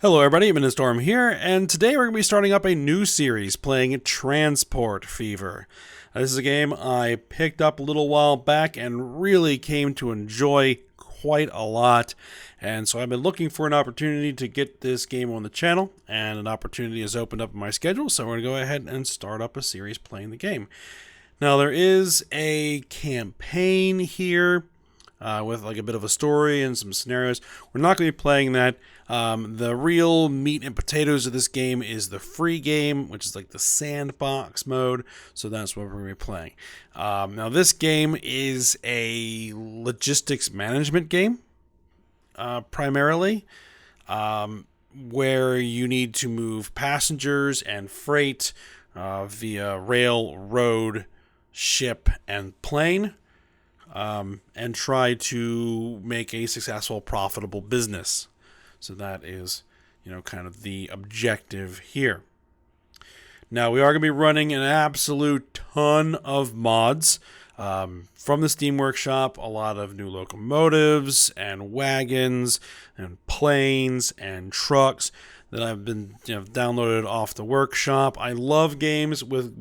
Hello everybody, Storm here, and today we're going to be starting up a new series playing Transport Fever. This is a game I picked up a little while back and really came to enjoy quite a lot, and so I've been looking for an opportunity to get this game on the channel, and an opportunity has opened up in my schedule, so we're going to go ahead and start up a series playing the game. Now there is a campaign here, with like a bit of a story and some scenarios. We're not going to be playing that. The real meat and potatoes of this game is the free game, which is like the sandbox mode. So that's what we're going to be playing. Now this game is a logistics management game, primarily, where you need to move passengers and freight via rail, road, ship, and plane. And try to make a successful, profitable business. So that is, kind of the objective here. Now, we are going to be running an absolute ton of mods from the Steam Workshop, a lot of new locomotives and wagons and planes and trucks that I've been downloaded off the workshop. I love games with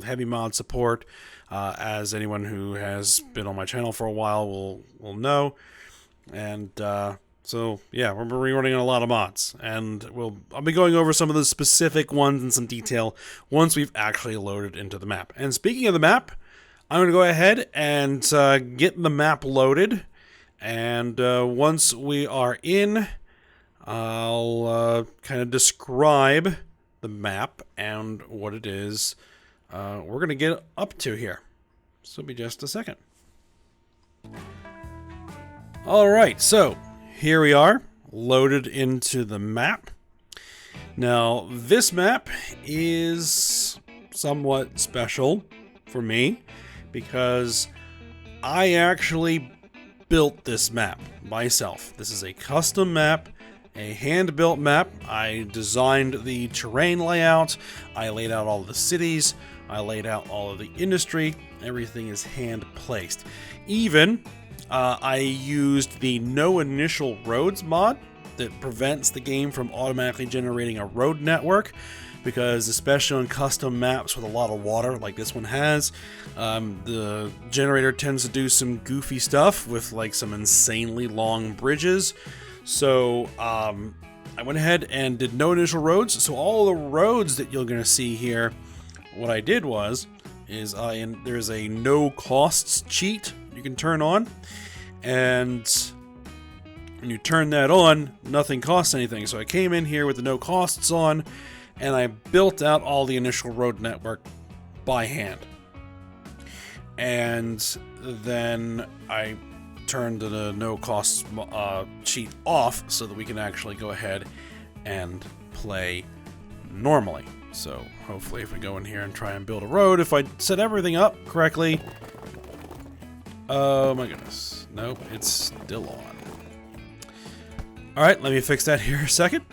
heavy mod support. As anyone who has been on my channel for a while will know. And so yeah, we're running a lot of mods, and I'll be going over some of the specific ones in some detail once we've actually loaded into the map. And speaking of the map, I'm going to go ahead and get the map loaded, and once we are in, I'll kind of describe the map and what it is we're going to get up to here. So be just a second. Alright, so here we are, loaded into the map. Now, this map is somewhat special for me because I actually built this map myself. This is a custom map, a hand-built map. I designed the terrain layout, I laid out all the cities, I laid out all of the industry. Everything is hand-placed. Even, I used the No Initial Roads mod that prevents the game from automatically generating a road network, because especially on custom maps with a lot of water like this one has, the generator tends to do some goofy stuff with like some insanely long bridges. So I went ahead and did no initial roads. So all the roads that you're going to see here, what I did is there's a no costs cheat you can turn on, and when you turn that on, nothing costs anything. So I came in here with the no costs on, and I built out all the initial road network by hand. And then I turned the no costs cheat off so that we can actually go ahead and play normally. So hopefully if we go in here and try and build a road, if I set everything up correctly... Oh my goodness. Nope, it's still on. Alright, let me fix that here a second.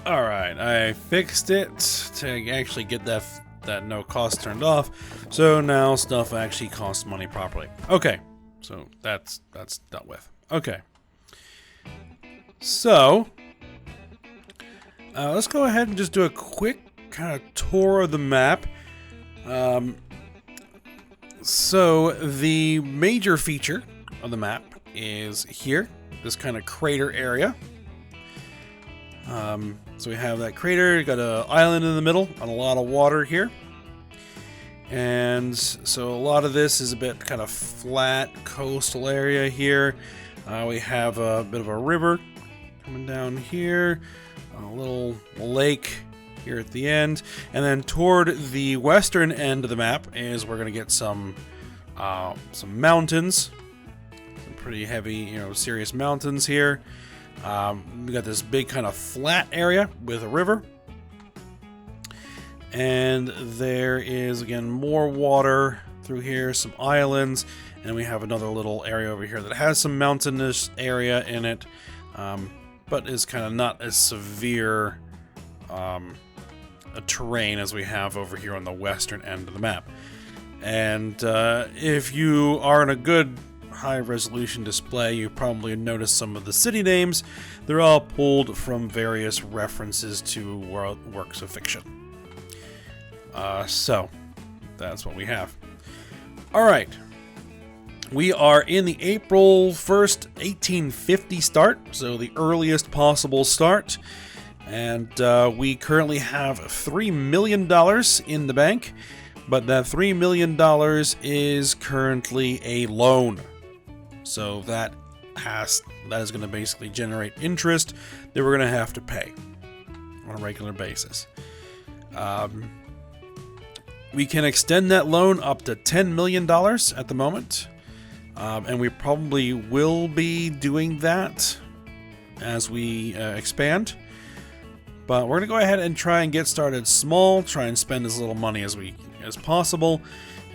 Alright, I fixed it to actually get that no cost turned off. So now stuff actually costs money properly. Okay, so that's dealt with. Okay. So... let's go ahead and just do a quick kind of tour of the map. So the major feature of the map is here, this kind of crater area. So we have that crater, got an island in the middle and a lot of water here. And so a lot of this is a bit kind of flat coastal area here. We have a bit of a river coming down here. A little lake here at the end, and then toward the western end of the map is we're gonna get some mountains, some pretty heavy, serious mountains here. We got this big kind of flat area with a river, and there is again more water through here, some islands, and we have another little area over here that has some mountainous area in it. But is kind of not as severe a terrain as we have over here on the western end of the map. And if you are in a good high-resolution display, you probably noticed some of the city names. They're all pulled from various references to works of fiction. So, that's what we have. Alright. We are in the April 1st, 1850 start, so the earliest possible start. And we currently have $3 million in the bank, but that $3 million is currently a loan. So that is going to basically generate interest that we're going to have to pay on a regular basis. We can extend that loan up to $10 million at the moment. And we probably will be doing that as we expand. But we're going to go ahead and try and get started small, try and spend as little money as possible,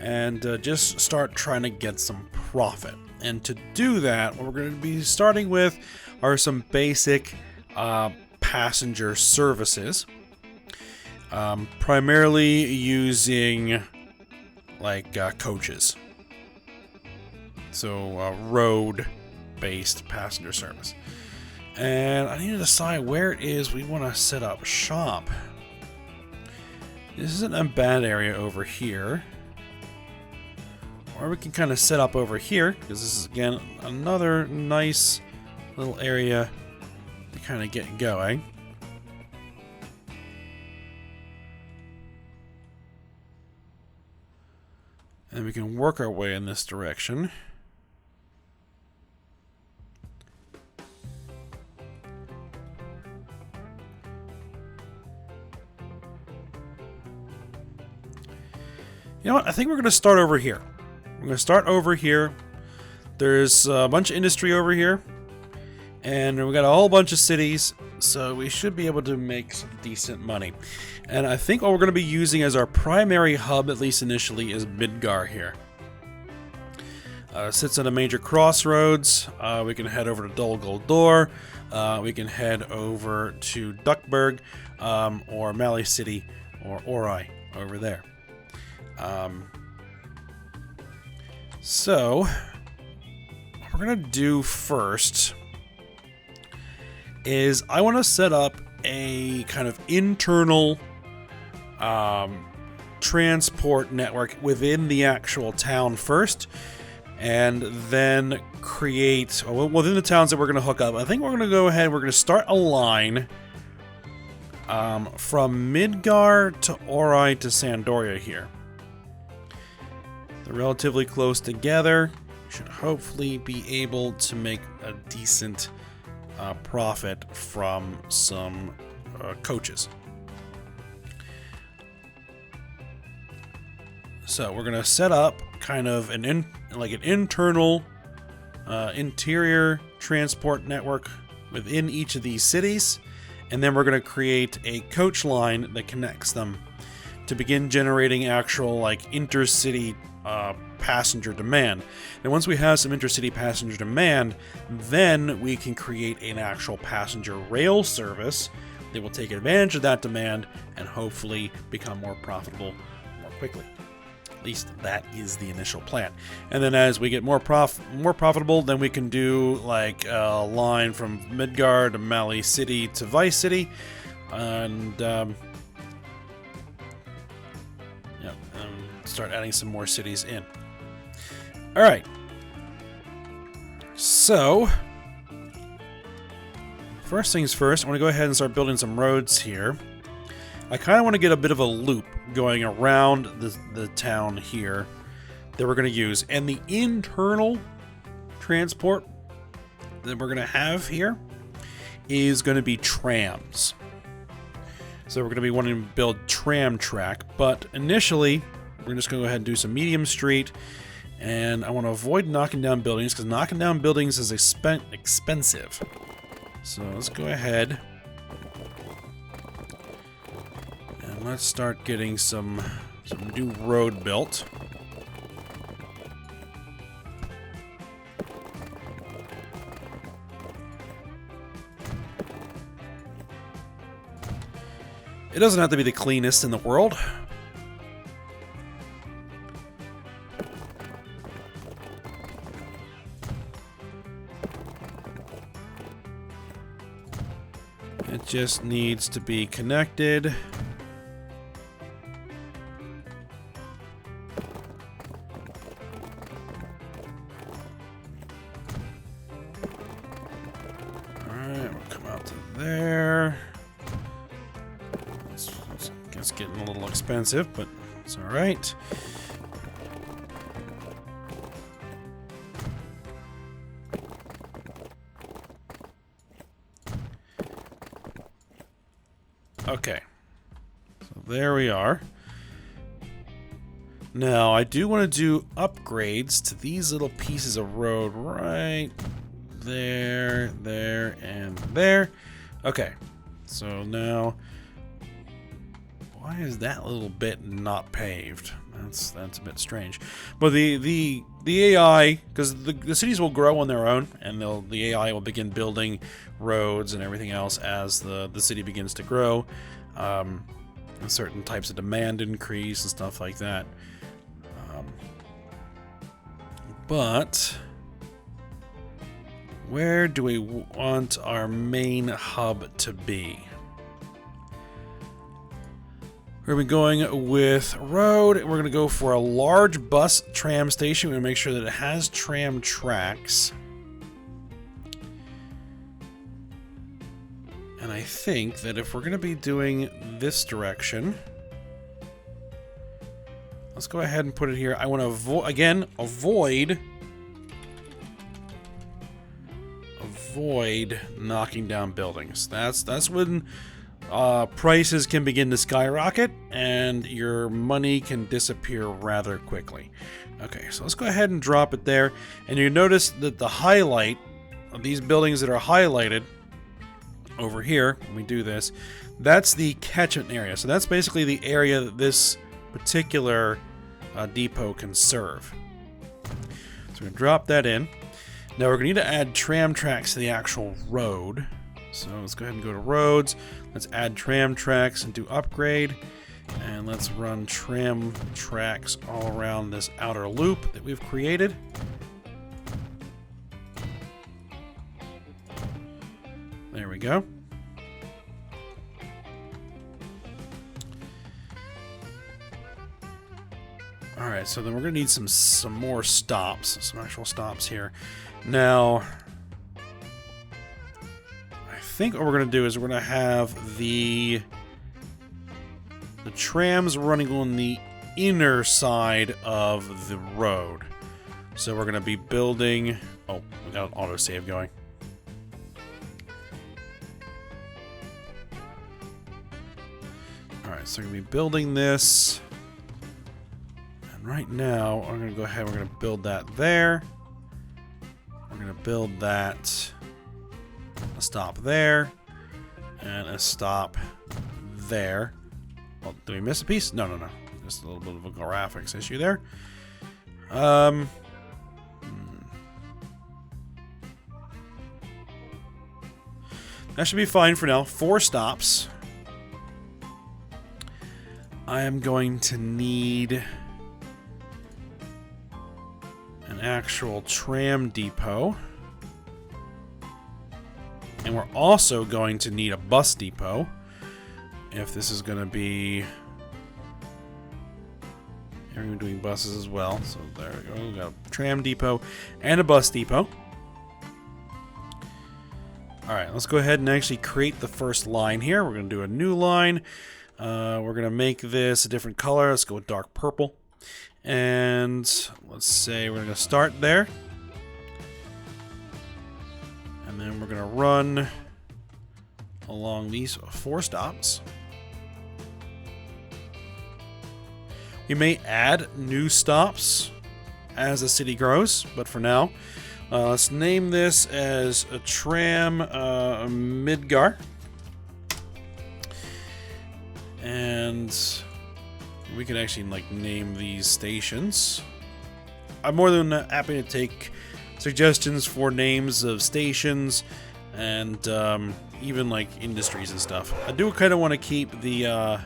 and just start trying to get some profit. And to do that, what we're going to be starting with are some basic passenger services. Primarily using like coaches. So road-based passenger service. And I need to decide where it is we want to set up shop. This isn't a bad area over here. Or we can kind of set up over here, because this is, again, another nice little area to kind of get going. And we can work our way in this direction. You know what? I think we're going to start over here. We're going to start over here. There's a bunch of industry over here. And we've got a whole bunch of cities. So we should be able to make some decent money. And I think what we're going to be using as our primary hub, at least initially, is Midgar here. Sits at a major crossroads. We can head over to Dol Guldur. We can head over to Duckburg, or Mali City, or Ori over there. So, what we're going to do first is I want to set up a kind of internal transport network within the actual town first, and then create, within the towns that we're going to hook up, I think we're going to go ahead, we're going to start a line from Midgar to Ori to Sandoria here. They're relatively close together. Should hopefully be able to make a decent profit from some coaches. So we're going to set up kind of an internal interior transport network within each of these cities, and then we're going to create a coach line that connects them to begin generating actual like intercity passenger demand. And once we have some intercity passenger demand, then we can create an actual passenger rail service that will take advantage of that demand and hopefully become more profitable more quickly. At least that is the initial plan. And then as we get more profitable, then we can do like a line from Midgar to Mali City to Vice City, and start adding some more cities in. All right. So, first things first, I want to go ahead and start building some roads here. I kind of want to get a bit of a loop going around the town here that we're going to use. And the internal transport that we're going to have here is going to be trams. So we're going to be wanting to build tram track, but initially we're just going to go ahead and do some medium street, and I want to avoid knocking down buildings because knocking down buildings is expensive. So let's go ahead and let's start getting some new road built. It doesn't have to be the cleanest in the world. It just needs to be connected. Alright, we'll come out to there. It's getting a little expensive, but it's alright. Okay, so there we are. Now, I do want to do upgrades to these little pieces of road right there, there, and there. Okay, so now, why is that little bit not paved? That's a bit strange. But the AI, because the cities will grow on their own, and the AI will begin building roads and everything else as the city begins to grow. And certain types of demand increase and stuff like that. But where do we want our main hub to be? We're going to be going with road. We're going to go for a large bus tram station. We're going to make sure that it has tram tracks. And I think that if we're going to be doing this direction, let's go ahead and put it here. I want to avoid knocking down buildings. That's when prices can begin to skyrocket and your money can disappear rather quickly. Okay, so let's go ahead and drop it there. And you notice that the highlight of these buildings that are highlighted over here, when we do this, that's the catchment area. So that's basically the area that this particular depot can serve. So we're going to drop that in. Now we're going to need to add tram tracks to the actual road. So let's go ahead and go to roads. Let's add tram tracks and do upgrade. And let's run tram tracks all around this outer loop that we've created. There we go. Alright, so then we're going to need some more stops, some actual stops here. Now, I think what we're going to do is we're going to have the trams running on the inner side of the road. So we're going to be building... Oh, we got an autosave going. Alright, so we're going to be building this. And right now, I'm going to go ahead, we're going to build that there. We're going to build that, a stop there, and a stop there. Well, did we miss a piece? No. Just a little bit of a graphics issue there. That should be fine for now. 4 stops. I am going to need an actual tram depot. And we're also going to need a bus depot. If this is going to be... Here we're doing buses as well. So there we go. We've got a tram depot and a bus depot. Alright, let's go ahead and actually create the first line here. We're going to do a new line. We're going to make this a different color. Let's go with dark purple. And let's say we're going to start there. And then we're going to run along these 4 stops. We may add new stops as the city grows, but for now, let's name this as a tram Midgar. And we can actually name these stations. I'm more than happy to take suggestions for names of stations and even industries and stuff. I do kind of want to keep the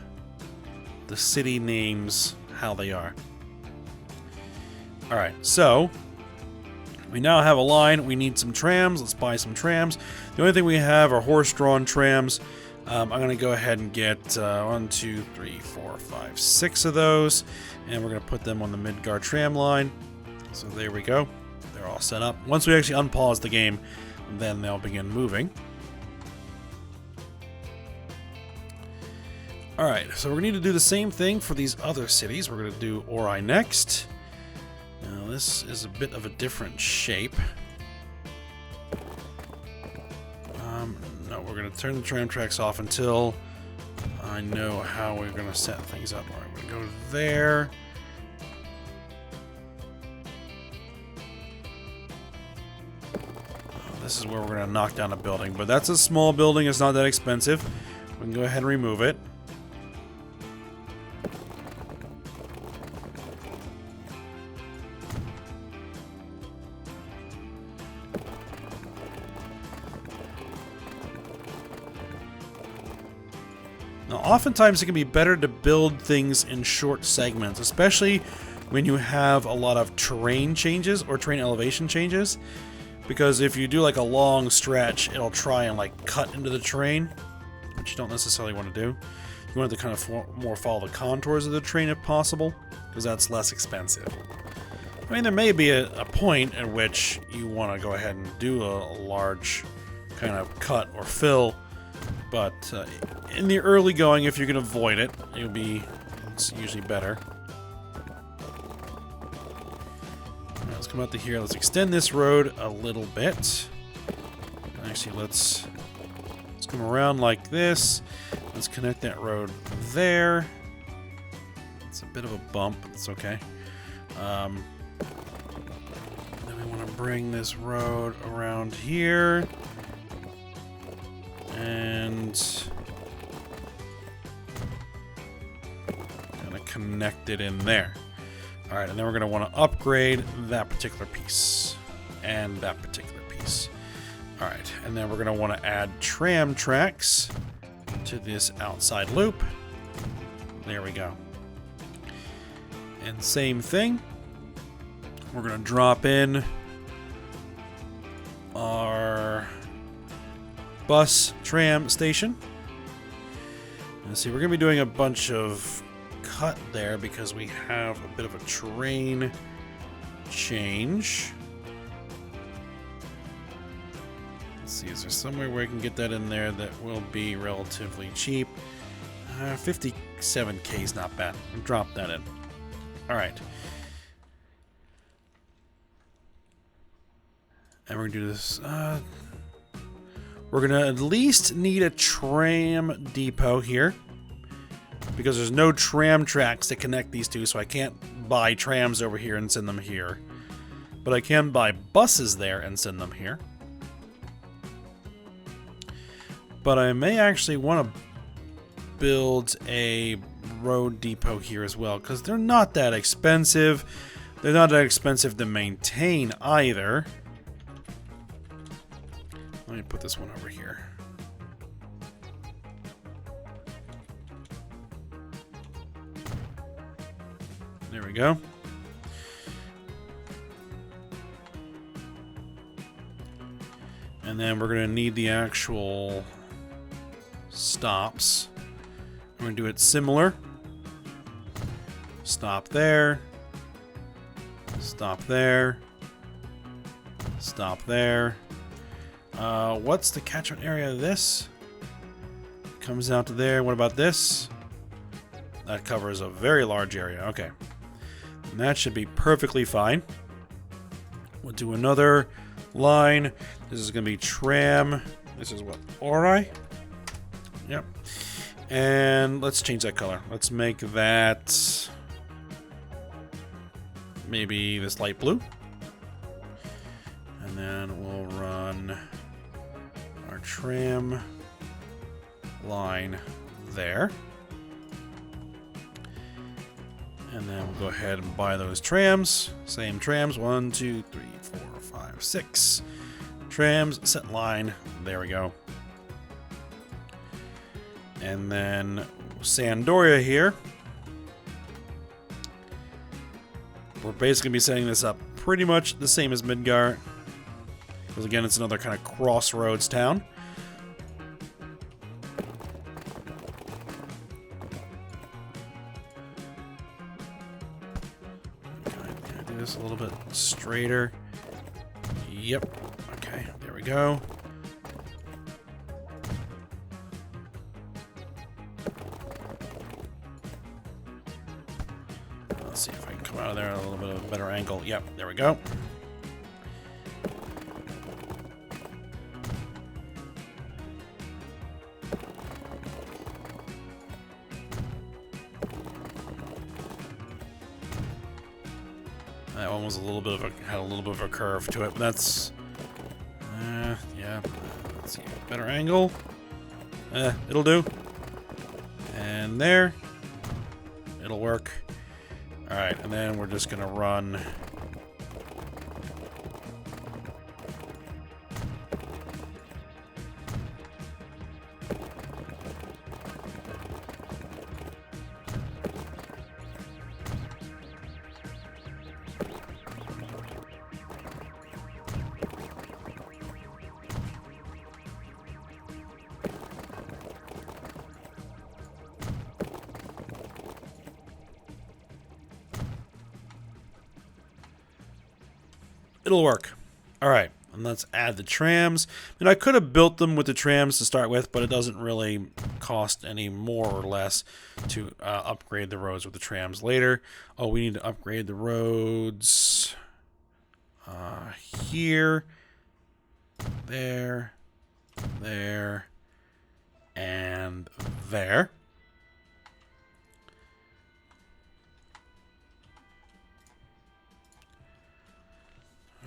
city names how they are. Alright, so We now have a line. We need some trams. Let's buy some trams. The only thing we have are horse-drawn trams. I'm going to go ahead and get 1, 2, 3, 4, 5, 6 of those. And we're going to put them on the Midgar tram line. So there we go. They're all set up. Once we actually unpause the game, then they'll begin moving. Alright, so we're going to need to do the same thing for these other cities. We're going to do Ori next. Now this is a bit of a different shape. No, we're going to turn the tram tracks off until I know how we're going to set things up. Alright, we're going to go there. This is where we're going to knock down a building, but that's a small building. It's not that expensive. We can go ahead and remove it. Now, oftentimes it can be better to build things in short segments, especially when you have a lot of terrain changes or terrain elevation changes. Because if you do like a long stretch, it'll try and like cut into the terrain, which you don't necessarily want to do. You want to kind of more follow the contours of the terrain if possible, because that's less expensive. I mean, there may be a point at which you want to go ahead and do a large kind of cut or fill, but in the early going, if you can avoid it, it's usually better. Right, let's come out to here. Let's extend this road a little bit. Actually, let's come around like this. Let's connect that road there. It's a bit of a bump. It's okay. Then we want to bring this road around here. And kind of connect it in there. Alright, and then we're going to want to upgrade that particular piece. And that particular piece. Alright, and then we're going to want to add tram tracks to this outside loop. There we go. And same thing. We're going to drop in our bus tram station. And see, we're going to be doing a bunch of cut there because we have a bit of a terrain change. Let's see, is there somewhere where I can get that in there that will be relatively cheap? 57k is not bad. I'll drop that in. Alright. And we're going to do this. We're going to at least need a tram depot here, because there's no tram tracks that connect these two, so I can't buy trams over here and send them here. But I can buy buses there and send them here. But I may actually want to build a road depot here as well, because they're not that expensive. They're not that expensive to maintain either. Let me put this one over here. There we go. And then we're going to need the actual stops. We're going to do it similar. Stop there. Stop there. Stop there. What's the catchment area of this? Comes down to there. What about this? That covers a very large area. Okay. And that should be perfectly fine. We'll do another line. This is going to be tram. This is what? Ori? Yep. And let's change that color. Let's make that maybe this light blue. And then we'll run our tram line there. And then we'll go ahead and buy those trams. Same trams. 1, 2, 3, 4, 5, 6. Trams, set line. There we go. And then Sandoria here. We're basically going to be setting this up pretty much the same as Midgar. because again, it's another kind of crossroads town. Can I do this a little bit straighter? Yep. Okay, there we go. Let's see if I can come out of there at a little bit of a better angle. Yep, there we go. That one was a little bit of a, had a little bit of a curve to it, but that's, yeah. Let's see, better angle. It'll do. And there, it'll work. All right, and then we're just gonna run. It'll work. All right, and let's add the trams. And I could have built them with the trams to start with, but it doesn't really cost any more or less to upgrade the roads with the trams later. Oh, we need to upgrade the roads here, there, there, and there.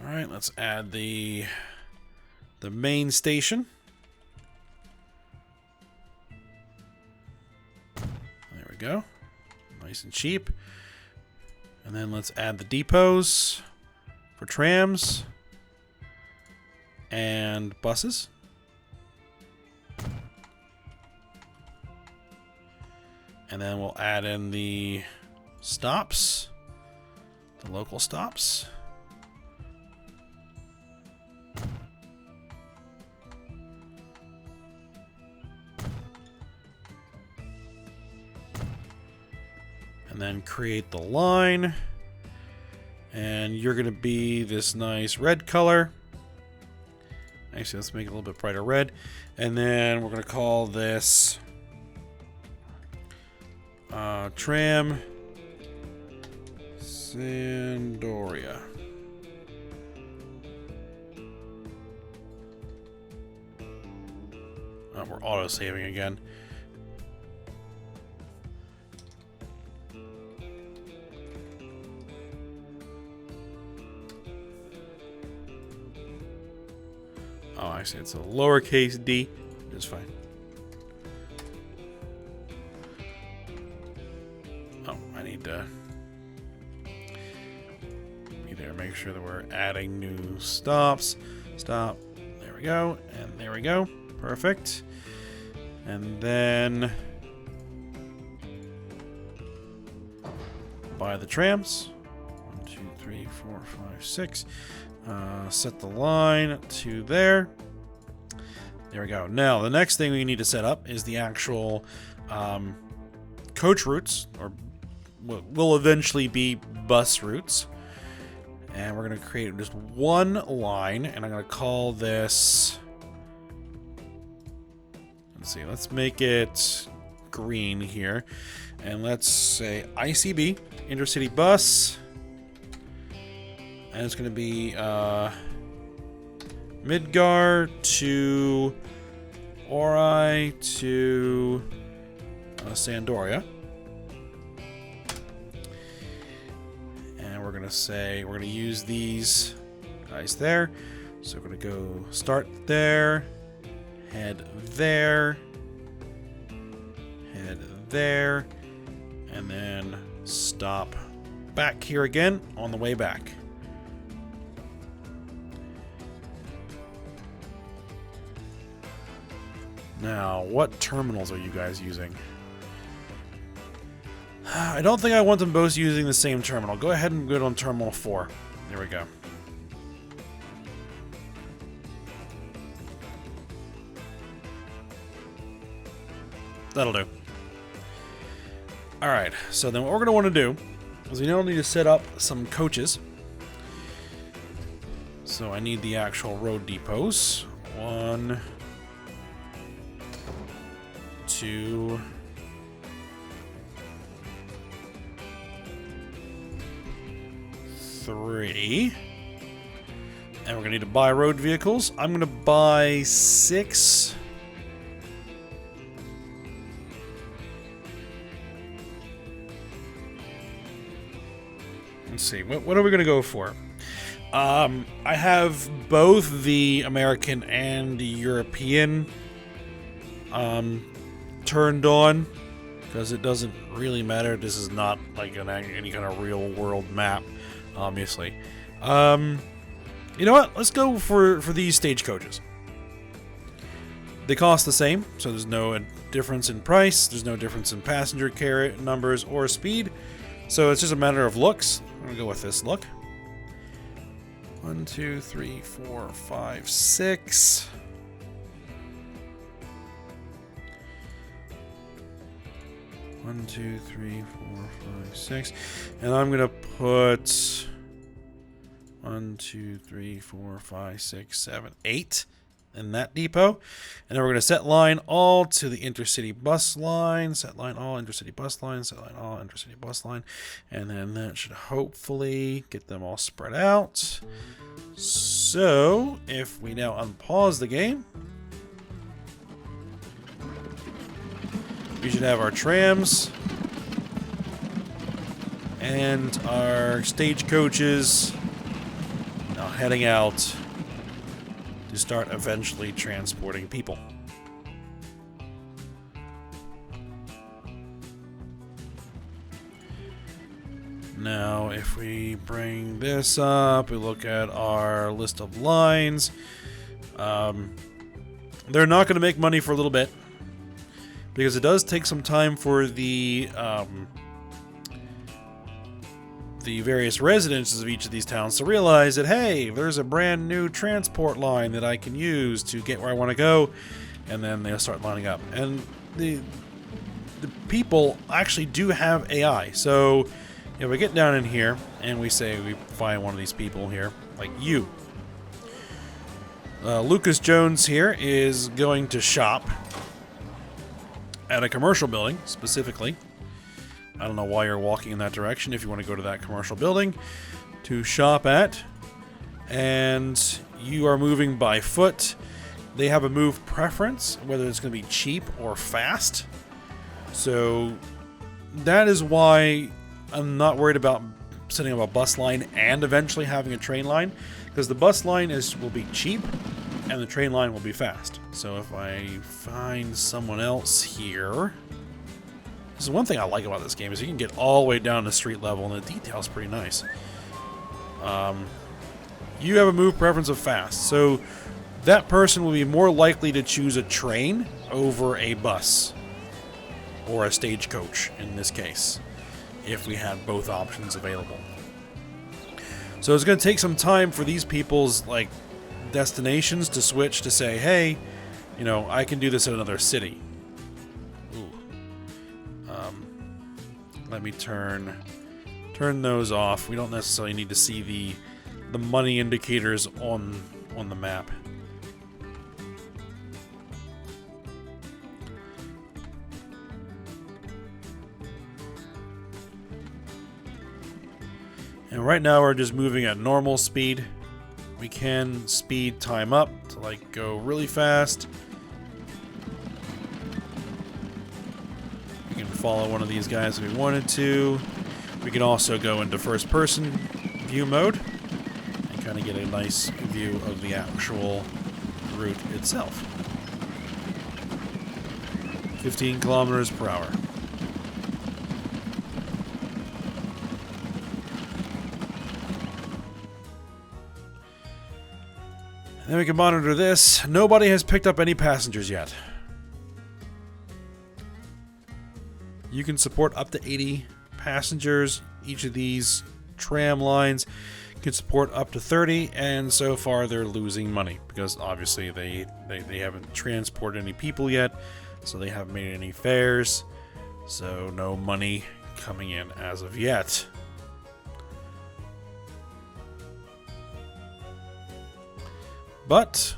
All right, let's add the main station. There we go. Nice and cheap. And then let's add the depots for trams and buses. And then we'll add in the stops, the local stops. And then create the line. And you're going to be this nice red color. Actually, let's make it a little bit brighter red. And then we're going to call this Tram Sandoria. Oh, we're auto-saving again. Oh, I see. It's a lowercase d. It's fine. Oh, I need to be there. Make sure that we're adding new stops. Stop. There we go. And there we go. Perfect. And then buy the trams. 1, 2, 3, 4, 5, 6. Set the line to there. There we go. Now, the next thing we need to set up is the actual coach routes, or what will eventually be bus routes. And we're going to create just one line, and I'm going to call this... Let's see, let's make it green here. And let's say ICB, Intercity Bus. And it's going to be Midgar to Ori to Sandoria. And we're going to say, we're going to use these guys there. So we're going to go start there, head there, head there, and then stop back here again on the way back. Now, what terminals are you guys using? I don't think I want them both using the same terminal. Go ahead and go on terminal 4. There we go. That'll do. Alright, so then what we're going to want to do is we now need to set up some coaches. So I need the actual road depots. 1, 2, 3. And we're going to need to buy road vehicles. I'm going to buy 6. Let's see. What are we going to go for? I have both the American and the European turned on because it doesn't really matter. This is not like any kind of real world map, obviously. You know what? Let's go for these stagecoaches. They cost the same, so there's no difference in price. There's no difference in passenger carriage numbers or speed. So it's just a matter of looks. I'm gonna go with this look. 1, 2, 3, 4, 5, 6. One, 2, 3, 4, 5, 6. And I'm gonna put 1, 2, 3, 4, 5, 6, 7, 8 in that depot. And then we're going to set line all to the Intercity bus line. Set line all Intercity bus line. Set line all Intercity bus line. And then that should hopefully get them all spread out. So if we now unpause the game, we should have our trams and our stagecoaches now heading out to start eventually transporting people. Now, if we bring this up, we look at our list of lines. They're not going to make money for a little bit because it does take some time for the various residences of each of these towns to realize that, hey, there's a brand new transport line that I can use to get where I want to go, and then they'll start lining up. And the people actually do have AI. So if we get down in here and we say we find one of these people here, like you, Lucas Jones here is going to shop at a commercial building specifically. I don't know why you're walking in that direction if you want to go to that commercial building to shop at. And you are moving by foot. They have a move preference, whether it's going to be cheap or fast. So that is why I'm not worried about setting up a bus line and eventually having a train line, because the bus line will be cheap and the train line will be fast. So if I find someone else here... This is one thing I like about this game, is you can get all the way down to street level, and the detail's pretty nice. You have a move preference of fast, so that person will be more likely to choose a train over a bus, or a stagecoach in this case, if we had both options available. So it's going to take some time for these people's destinations to switch to say, hey, you know, I can do this in another city. Let me turn those off. We don't necessarily need to see the money indicators on the map. And right now we're just moving at normal speed. We can speed time up to go really fast. We can follow one of these guys if we wanted to. We can also go into first person view mode and kind of get a nice view of the actual route itself. 15 kilometers per hour. And then we can monitor this. Nobody has picked up any passengers yet. You can support up to 80 passengers. Each of these tram lines could support up to 30, and so far they're losing money because obviously they haven't transported any people yet, so they haven't made any fares, so no money coming in as of yet. But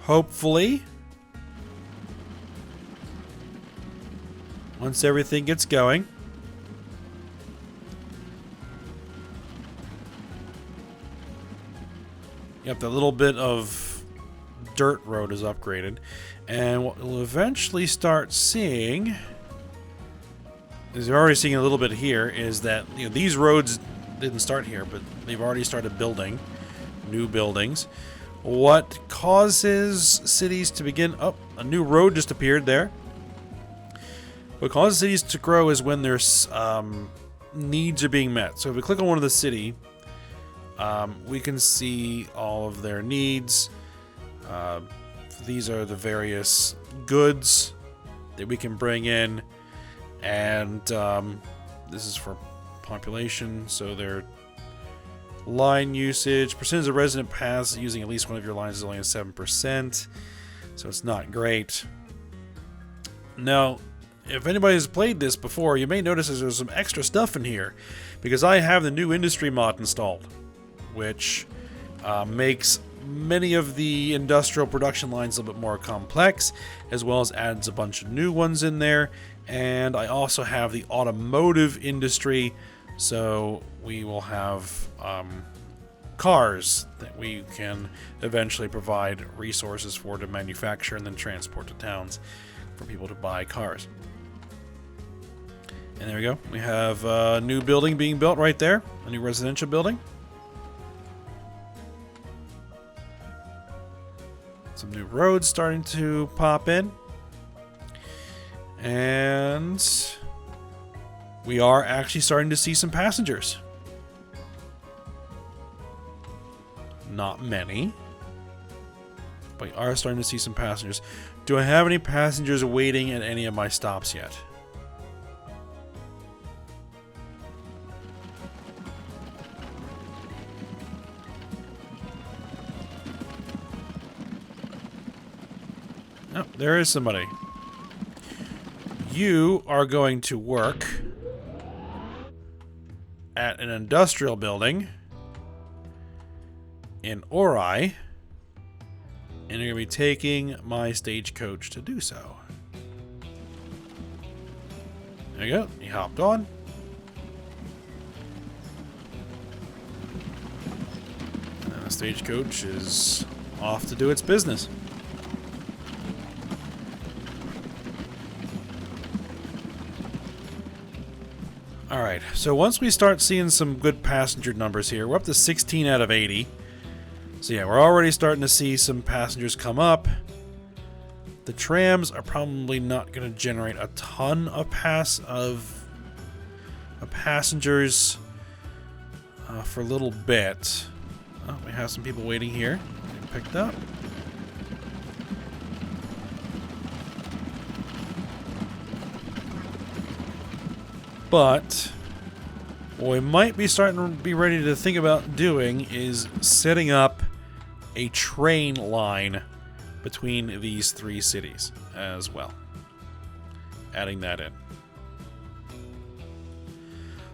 hopefully, once everything gets going, yep, the little bit of dirt road is upgraded, and what we'll eventually start seeing, as you're already seeing a little bit here, is that these roads didn't start here, but they've already started building new buildings. What causes cities to begin... Oh, a new road just appeared there. What causes cities to grow is when their needs are being met. So if we click on one of the city, we can see all of their needs. These are the various goods that we can bring in. And this is for population, so their line usage, percentage of resident paths using at least one of your lines is only at 7%, so it's not great. Now, if anybody has played this before, you may notice there's some extra stuff in here, because I have the new industry mod installed, which makes many of the industrial production lines a little bit more complex, as well as adds a bunch of new ones in there. And I also have the automotive industry, so we will have cars that we can eventually provide resources for to manufacture and then transport to towns for people to buy cars. And there we go. We have a new building being built right there, a new residential building. Some new roads starting to pop in. And we are actually starting to see some passengers. Not many, but we are starting to see some passengers. Do I have any passengers waiting at any of my stops yet? Oh, there is somebody. You are going to work at an industrial building in Ori, and you're going to be taking my stagecoach to do so. There you go. He hopped on. And the stagecoach is off to do its business. Alright, so once we start seeing some good passenger numbers here, we're up to 16 out of 80. So yeah, we're already starting to see some passengers come up. The trams are probably not going to generate a ton of passengers for a little bit. Oh, we have some people waiting here. Getting picked up. But what we might be starting to be ready to think about doing is setting up a train line between these three cities as well. Adding that in.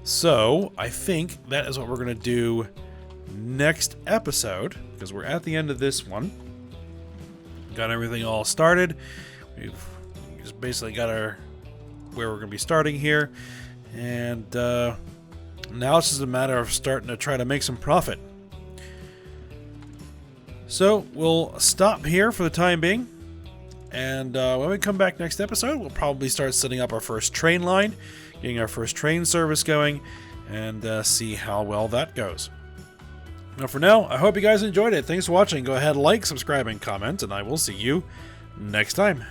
So I think that is what we're going to do next episode, because we're at the end of this one. Got everything all started. We've just basically got where we're going to be starting here. And now it's just a matter of starting to try to make some profit. So we'll stop here for the time being. And when we come back next episode, we'll probably start setting up our first train line, getting our first train service going, and see how well that goes. Now for now, I hope you guys enjoyed it. Thanks for watching. Go ahead, like, subscribe, and comment, and I will see you next time.